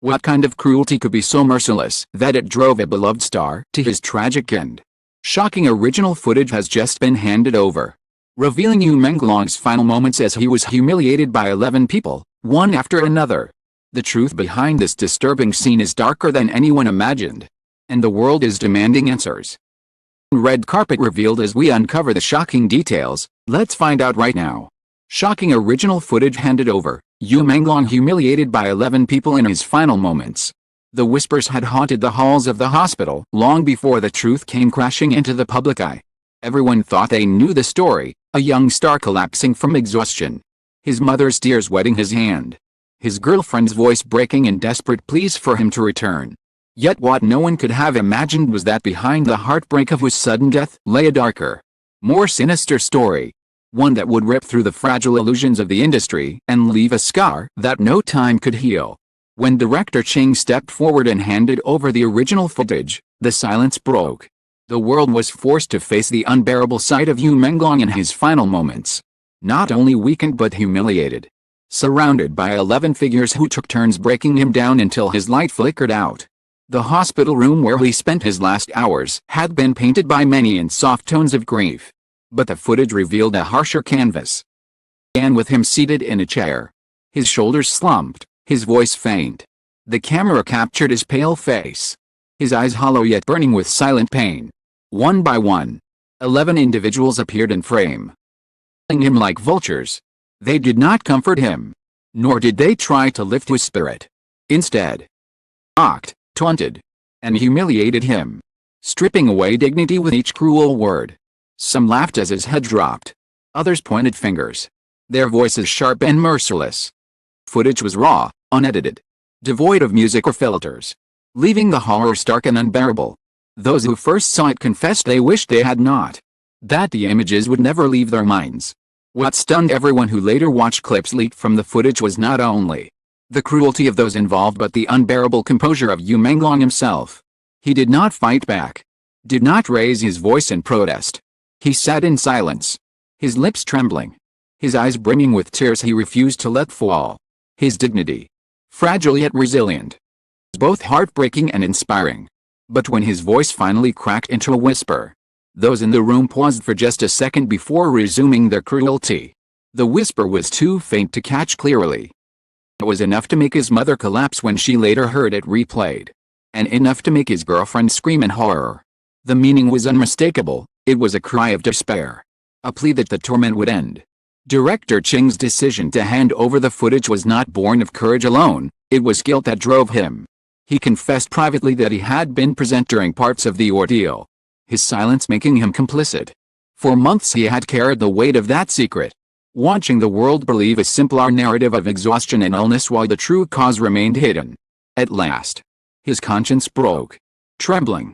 What kind of cruelty could be so merciless that it drove a beloved star to his tragic end? Shocking original footage has just been handed over, revealing Menglong's final moments as he was humiliated by 11 people, one after another. The truth behind this disturbing scene is darker than anyone imagined, and the world is demanding answers. Red carpet revealed as we uncover the shocking details. Let's find out right now. Shocking original footage handed over. Menglong humiliated by 11 people in his final moments. The whispers had haunted the halls of the hospital long before the truth came crashing into the public eye. Everyone thought they knew the story, a young star collapsing from exhaustion, his mother's tears wetting his hand, his girlfriend's voice breaking in desperate pleas for him to return. Yet what no one could have imagined was that behind the heartbreak of his sudden death lay a darker, more sinister story. One that would rip through the fragile illusions of the industry and leave a scar that no time could heal. When director Ching stepped forward and handed over the original footage, the silence broke. The world was forced to face the unbearable sight of Menglong in his final moments. Not only weakened but humiliated. Surrounded by 11 figures who took turns breaking him down until his light flickered out. The hospital room where he spent his last hours had been painted by many in soft tones of grief. But the footage revealed a harsher canvas. And with him seated in a chair, his shoulders slumped, his voice faint. The camera captured his pale face, his eyes hollow yet burning with silent pain. One by one, 11 individuals appeared in frame, killing him like vultures. They did not comfort him, nor did they try to lift his spirit. Instead, mocked, taunted, and humiliated him, stripping away dignity with each cruel word. Some laughed as his head dropped. Others pointed fingers, their voices sharp and merciless. Footage was raw, unedited, devoid of music or filters, leaving the horror stark and unbearable. Those who first saw it confessed they wished they had not. That the images would never leave their minds. What stunned everyone who later watched clips leaked from the footage was not only the cruelty of those involved but the unbearable composure of Menglong himself. He did not fight back, did not raise his voice in protest. He sat in silence, his lips trembling, his eyes brimming with tears he refused to let fall. His dignity, fragile yet resilient, was both heartbreaking and inspiring. But when his voice finally cracked into a whisper, those in the room paused for just a second before resuming their cruelty. The whisper was too faint to catch clearly. It was enough to make his mother collapse when she later heard it replayed, and enough to make his girlfriend scream in horror. The meaning was unmistakable. It was a cry of despair, a plea that the torment would end. Director Ching's decision to hand over the footage was not born of courage alone, it was guilt that drove him. He confessed privately that he had been present during parts of the ordeal, his silence making him complicit. For months he had carried the weight of that secret, watching the world believe a simpler narrative of exhaustion and illness while the true cause remained hidden. At last, his conscience broke. Trembling,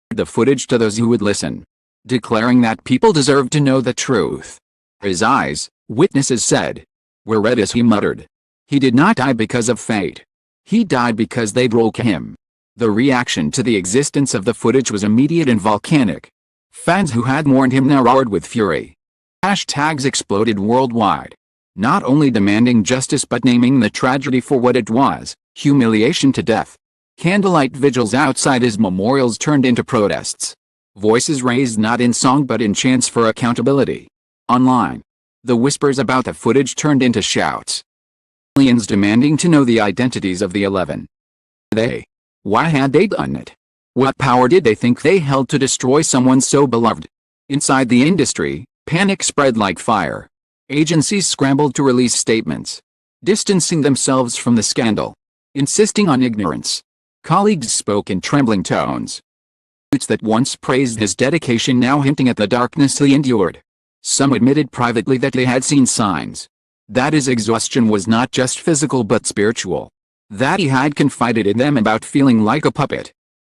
the footage to those who would listen, declaring that people deserved to know the truth. His eyes, witnesses said, were red as he muttered. He did not die because of fate. He died because they broke him. The reaction to the existence of the footage was immediate and volcanic. Fans who had mourned him now roared with fury. Hashtags exploded worldwide, not only demanding justice but naming the tragedy for what it was, humiliation to death. Candlelight vigils outside his memorials turned into protests. Voices raised not in song but in chants for accountability. Online, the whispers about the footage turned into shouts. Millions demanding to know the identities of the 11. Why had they done it? What power did they think they held to destroy someone so beloved? Inside the industry, panic spread like fire. Agencies scrambled to release statements, distancing themselves from the scandal, insisting on ignorance. Colleagues spoke in trembling tones. That once praised his dedication now hinting at the darkness he endured. Some admitted privately that they had seen signs that his exhaustion was not just physical but spiritual, that he had confided in them about feeling like a puppet.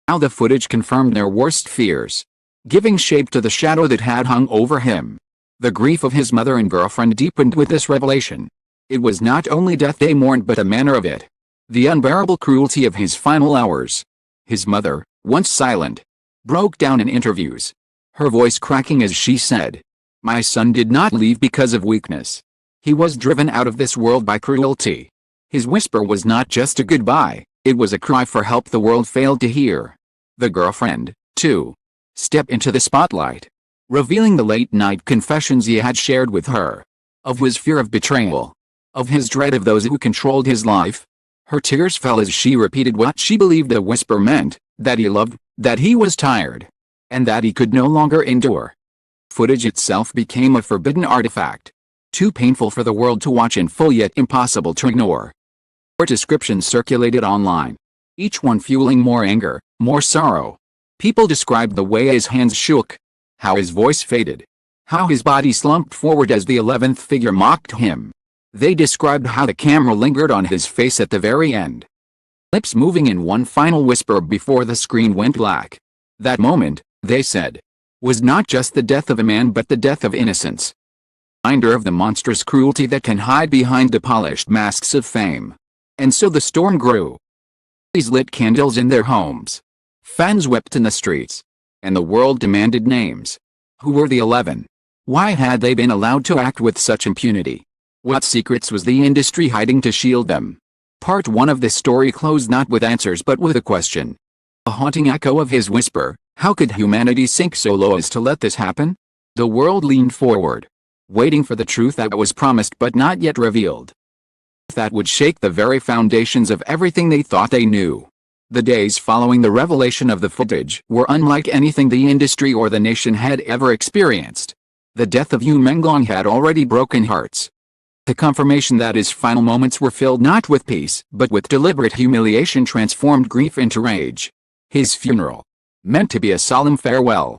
Now the footage confirmed their worst fears, giving shape to the shadow that had hung over him. The grief of his mother and girlfriend deepened with this revelation. It was not only death they mourned but the manner of it, the unbearable cruelty of his final hours. His mother, once silent, broke down in interviews, her voice cracking as she said, "My son did not leave because of weakness. He was driven out of this world by cruelty. His whisper was not just a goodbye, it was a cry for help the world failed to hear. The girlfriend, too, stepped into the spotlight, revealing the late-night confessions he had shared with her. Of his fear of betrayal. Of his dread of those who controlled his life. Her tears fell as she repeated what she believed the whisper meant, that he loved, that he was tired, and that he could no longer endure. Footage itself became a forbidden artifact, too painful for the world to watch in full yet impossible to ignore. More descriptions circulated online, each one fueling more anger, more sorrow. People described the way his hands shook, how his voice faded, how his body slumped forward as the 11th figure mocked him. They described how the camera lingered on his face at the very end, lips moving in one final whisper before the screen went black. That moment, they said, was not just the death of a man but the death of innocence. Reminder of the monstrous cruelty that can hide behind the polished masks of fame. And so the storm grew. Families lit candles in their homes. Fans wept in the streets. And the world demanded names. Who were the 11? Why had they been allowed to act with such impunity? What secrets was the industry hiding to shield them? Part 1 of this story closed not with answers but with a question. A haunting echo of his whisper, how could humanity sink so low as to let this happen? The world leaned forward, waiting for the truth that was promised but not yet revealed. That would shake the very foundations of everything they thought they knew. The days following the revelation of the footage were unlike anything the industry or the nation had ever experienced. The death of Menglong had already broken hearts. The confirmation that his final moments were filled not with peace but with deliberate humiliation transformed grief into rage. His funeral, meant to be a solemn farewell,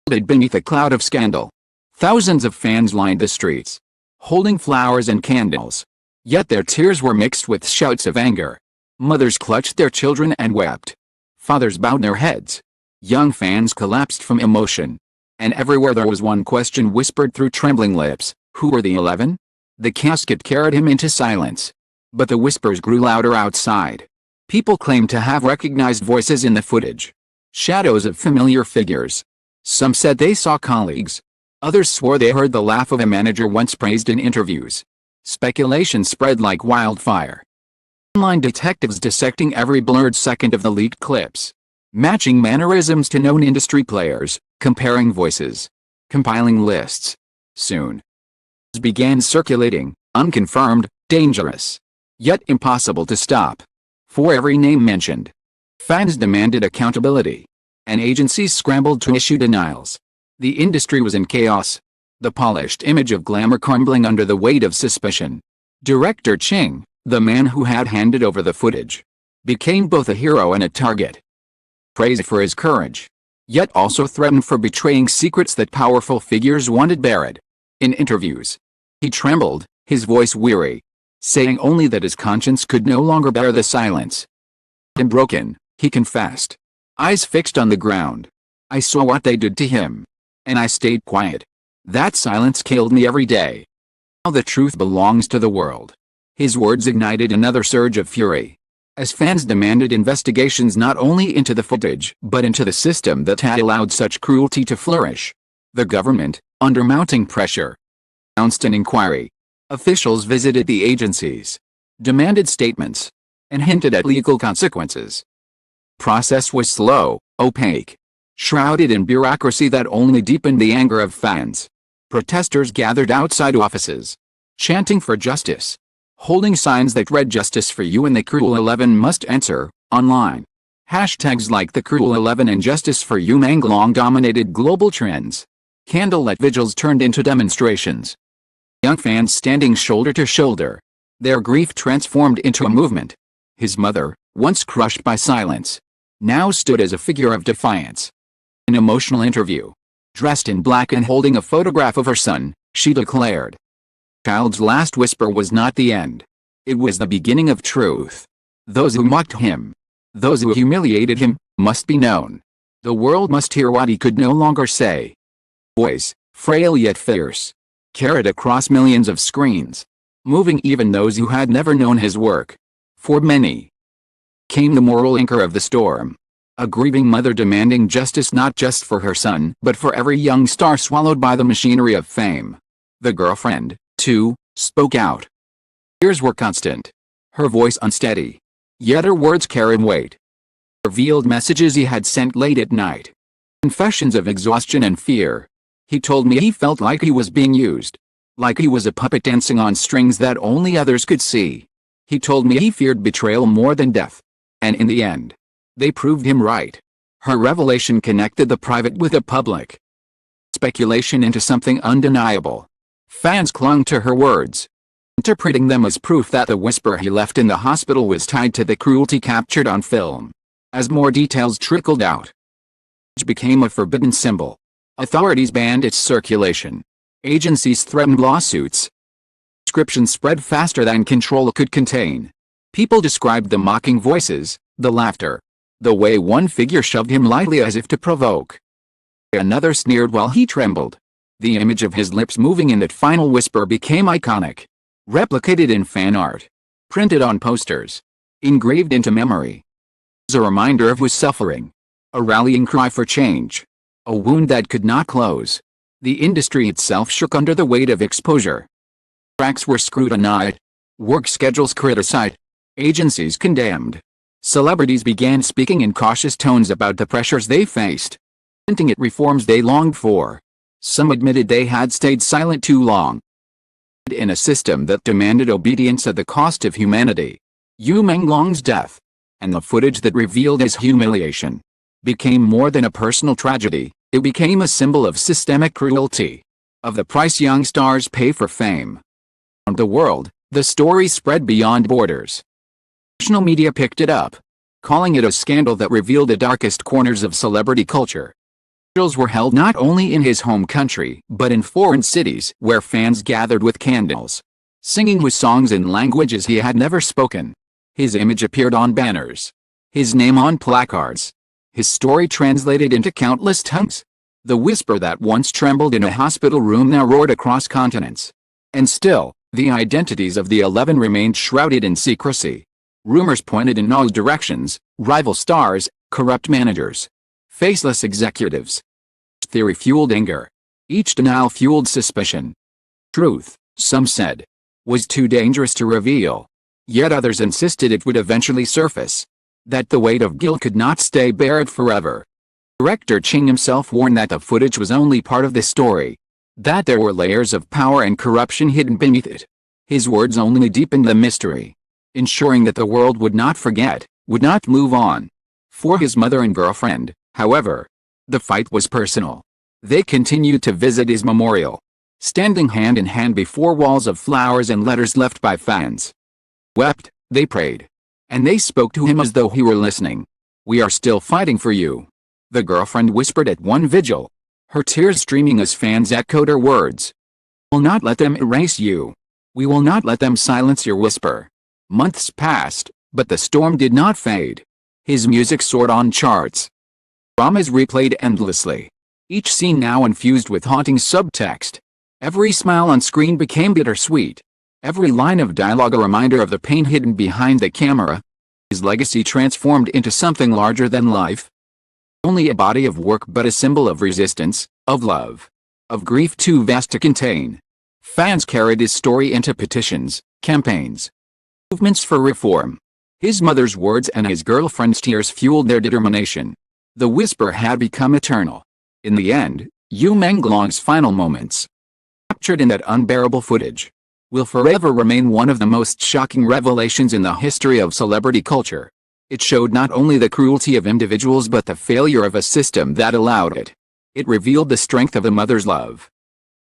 hid beneath a cloud of scandal. Thousands of fans lined the streets, holding flowers and candles. Yet their tears were mixed with shouts of anger. Mothers clutched their children and wept. Fathers bowed their heads. Young fans collapsed from emotion. And everywhere there was one question whispered through trembling lips, who were the 11? The casket carried him into silence. But the whispers grew louder outside. People claimed to have recognized voices in the footage. Shadows of familiar figures. Some said they saw colleagues. Others swore they heard the laugh of a manager once praised in interviews. Speculation spread like wildfire. Online detectives dissecting every blurred second of the leaked clips. Matching mannerisms to known industry players, comparing voices. Compiling lists. Soon, began circulating, unconfirmed, dangerous, yet impossible to stop. For every name mentioned, fans demanded accountability, and agencies scrambled to issue denials. The industry was in chaos, the polished image of glamour crumbling under the weight of suspicion. Director Ching, the man who had handed over the footage, became both a hero and a target. Praised for his courage, yet also threatened for betraying secrets that powerful figures wanted buried. In interviews, he trembled, his voice weary, saying only that his conscience could no longer bear the silence. And broken, he confessed, eyes fixed on the ground. I saw what they did to him, and I stayed quiet. That silence killed me every day. Now the truth belongs to the world. His words ignited another surge of fury, as fans demanded investigations not only into the footage but into the system that had allowed such cruelty to flourish. The government, under mounting pressure, announced an inquiry. Officials visited the agencies, demanded statements, and hinted at legal consequences. Process was slow, opaque, shrouded in bureaucracy that only deepened the anger of fans. Protesters gathered outside offices, chanting for justice, holding signs that read "Justice for you" and "The Cruel 11 must answer" online. Hashtags like "The Cruel 11" and "Justice for you" Menglong dominated global trends. Candlelit vigils turned into demonstrations. Young fans standing shoulder to shoulder, their grief transformed into a movement. His mother, once crushed by silence, now stood as a figure of defiance. In an emotional interview, dressed in black and holding a photograph of her son, she declared, "Child's last whisper was not the end. It was the beginning of truth. Those who mocked him, those who humiliated him, must be known. The world must hear what he could no longer say." Voice, frail yet fierce, carried across millions of screens, moving even those who had never known his work. For many, came the moral anchor of the storm. A grieving mother demanding justice not just for her son but for every young star swallowed by the machinery of fame. The girlfriend, too, spoke out. Tears were constant. her voice unsteady. Yet her words carried weight. Revealed messages he had sent late at night. Confessions of exhaustion and fear. He told me he felt like he was being used. Like he was a puppet dancing on strings that only others could see. He told me he feared betrayal more than death. And in the end, they proved him right. Her revelation connected the private with the public. Speculation into something undeniable. Fans clung to her words, interpreting them as proof that the whisper he left in the hospital was tied to the cruelty captured on film. As more details trickled out, it became a forbidden symbol. Authorities banned its circulation. Agencies threatened lawsuits. Descriptions spread faster than control could contain. People described the mocking voices, the laughter, the way one figure shoved him lightly as if to provoke. Another sneered while he trembled. The image of his lips moving in that final whisper became iconic. Replicated in fan art. Printed on posters. Engraved into memory. As a reminder of his suffering. A rallying cry for change. A wound that could not close. The industry itself shook under the weight of exposure. Tracks were scrutinized. Work schedules criticized. Agencies condemned. Celebrities began speaking in cautious tones about the pressures they faced. Hinting at reforms they longed for. Some admitted they had stayed silent too long. In a system that demanded obedience at the cost of humanity. Menglong's death, and the footage that revealed his humiliation, became more than a personal tragedy. It became a symbol of systemic cruelty. Of the price young stars pay for fame. Around the world, the story spread beyond borders. National media picked it up, calling it a scandal that revealed the darkest corners of celebrity culture. Vigils were held not only in his home country, but in foreign cities where fans gathered with candles, singing his songs in languages he had never spoken. His image appeared on banners, his name on placards, his story translated into countless tongues. The whisper that once trembled in a hospital room now roared across continents. And still, the identities of the 11 remained shrouded in secrecy. Rumors pointed in all directions: rival stars, corrupt managers, faceless executives. Each theory fueled anger. Each denial fueled suspicion. Truth, some said, was too dangerous to reveal. Yet others insisted it would eventually surface. That the weight of guilt could not stay buried forever. Director Ching himself warned that the footage was only part of the story. That there were layers of power and corruption hidden beneath it. His words only deepened the mystery, ensuring that the world would not forget, would not move on. For his mother and girlfriend, however, the fight was personal. They continued to visit his memorial, standing hand in hand before walls of flowers and letters left by fans. Wept, they prayed, and they spoke to him as though he were listening. "We are still fighting for you," the girlfriend whispered at one vigil, her tears streaming as fans echoed her words. "We will not let them erase you. We will not let them silence your whisper." Months passed, but the storm did not fade. His music soared on charts. Dramas replayed endlessly. Each scene now infused with haunting subtext. Every smile on screen became bittersweet. Every line of dialogue a reminder of the pain hidden behind the camera. His legacy transformed into something larger than life. Only a body of work, but a symbol of resistance, of love, of grief too vast to contain. Fans carried his story into petitions, campaigns, movements for reform. His mother's words and his girlfriend's tears fueled their determination. The whisper had become eternal. In the end, Menglong's final moments, captured in that unbearable footage, will forever remain one of the most shocking revelations in the history of celebrity culture. It showed not only the cruelty of individuals but the failure of a system that allowed it. It revealed the strength of a mother's love,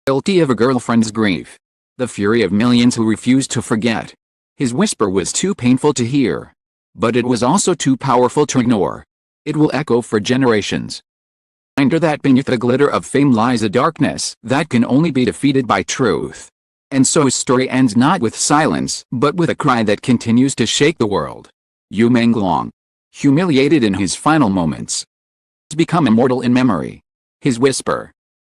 guilty of a girlfriend's grief, the fury of millions who refused to forget. His whisper was too painful to hear, but it was also too powerful to ignore. It will echo for generations. Reminder that beneath the glitter of fame lies a darkness that can only be defeated by truth. And so his story ends not with silence, but with a cry that continues to shake the world. Menglong, humiliated in his final moments, has become immortal in memory. His whisper,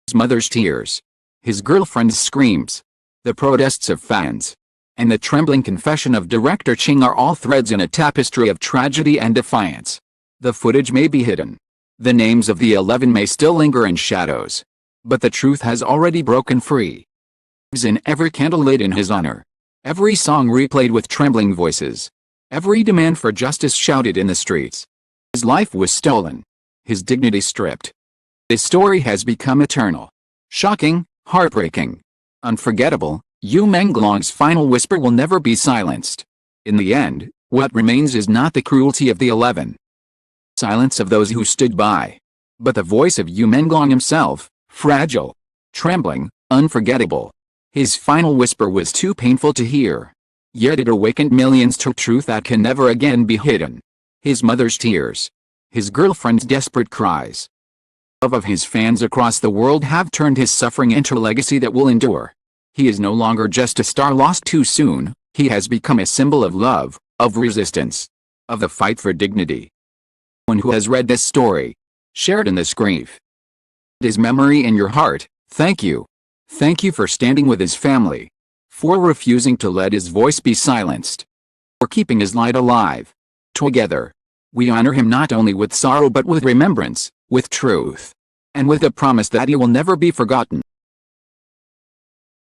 his mother's tears, his girlfriend's screams, the protests of fans, and the trembling confession of director Ching are all threads in a tapestry of tragedy and defiance. The footage may be hidden. The names of the 11 may still linger in shadows. But the truth has already broken free. In every candle lit in his honor, Every song replayed with trembling voices. Every demand for justice shouted in the streets. His life was stolen. His dignity stripped. This story has become eternal. Shocking, heartbreaking, unforgettable, Yu Menglong's final whisper will never be silenced. In the end, what remains is not the cruelty of the 11. Silence of those who stood by. But the voice of Yu Menglong himself, fragile, trembling, unforgettable. His final whisper was too painful to hear. Yet it awakened millions to truth that can never again be hidden. His mother's tears. His girlfriend's desperate cries. Love of his fans across the world have turned his suffering into a legacy that will endure. He is no longer just a star lost too soon, he has become a symbol of love, of resistance, of the fight for dignity. One who has read this story, shared in this grief, his memory in your heart, thank you. Thank you for standing with his family, for refusing to let his voice be silenced, for keeping his light alive. Together, we honor him not only with sorrow but with remembrance, with truth, and with the promise that he will never be forgotten.